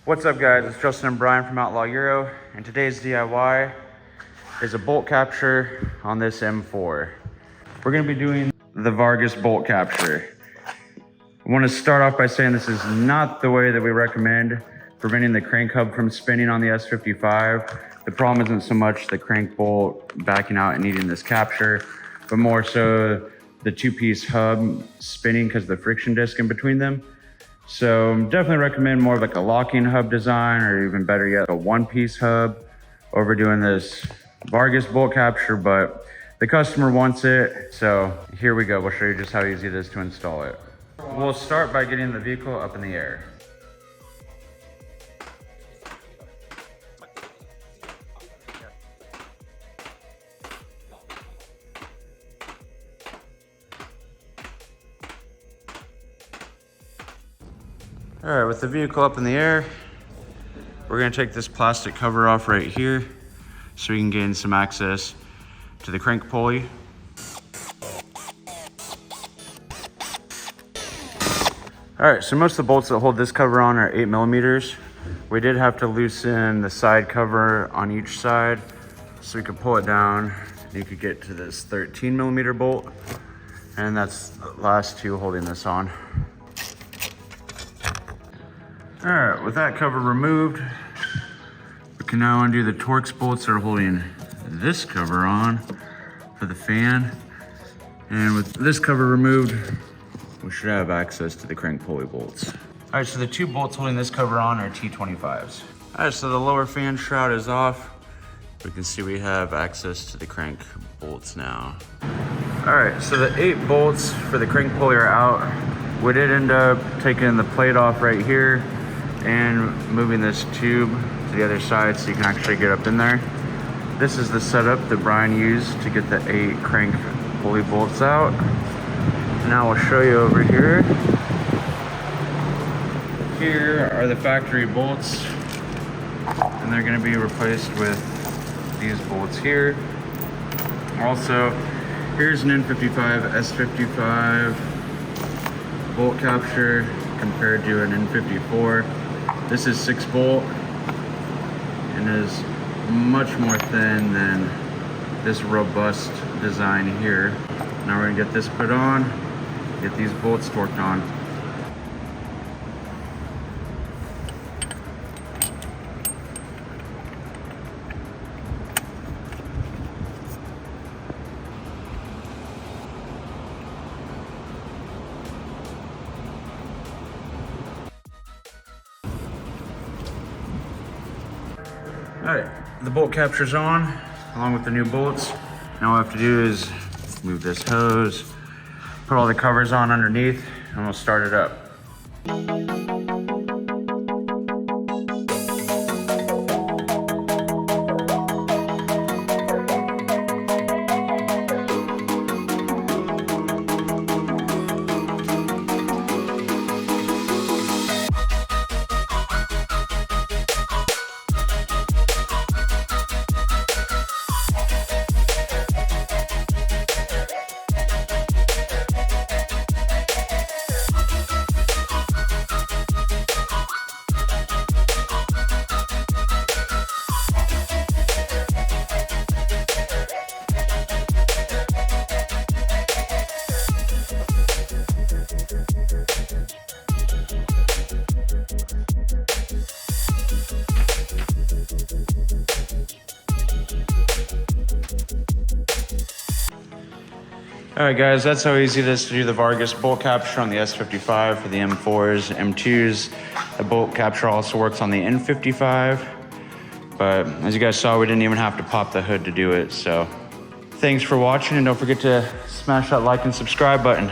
What's up guys, it's Justin and Brian from Outlaw Euro, and today's DIY is a bolt capture on this M4. We're gonna be doing the Vargas bolt capture. I wanna start off by saying this is not the way that we recommend preventing the crank hub from spinning on the S55. The problem isn't so much the crank bolt backing out and needing this capture, but more so the two-piece hub spinning because of the friction disc in between them. So definitely recommend more of like a locking hub design, or even better yet, a one-piece hub over doing this Vargas bolt capture, but the customer wants it. So here we go. We'll show you just how easy it is to install it. We'll start by getting the vehicle up in the air. All right, with the vehicle up in the air, we're gonna take this plastic cover off right here so we can gain some access to the crank pulley. All right, so most of the bolts that hold this cover on are 8mm. We did have to loosen the side cover on each side so we could pull it down. You could get to this 13mm bolt, and that's the last two holding this on. All right, with that cover removed, we can now undo the Torx bolts that are holding this cover on for the fan. And with this cover removed, we should have access to the crank pulley bolts. All right, so the two bolts holding this cover on are T25s. All right, so the lower fan shroud is off. We can see we have access to the crank bolts now. All right, so the 8 bolts for the crank pulley are out. We did end up taking the plate off right here and moving this tube to the other side so you can actually get up in there. This is the setup that Brian used to get the 8 crank pulley bolts out. Now we'll show you over here. Here are the factory bolts, and they're going to be replaced with these bolts here. Also, here's an N55 S55 bolt capture compared to an N54. This is 6 bolt and is much more thin than this robust design here. Now we're gonna get this put on, get these bolts torqued on. All right, the bolt capture's on, along with the new bolts. Now all we have to do is move this hose, put all the covers on underneath, and we'll start it up. All right guys, that's how easy it is to do the Vargas bolt capture on the S55 for the M4s, M2s. The bolt capture also works on the N55, but as you guys saw, we didn't even have to pop the hood to do it. So thanks for watching, and don't forget to smash that like and subscribe button.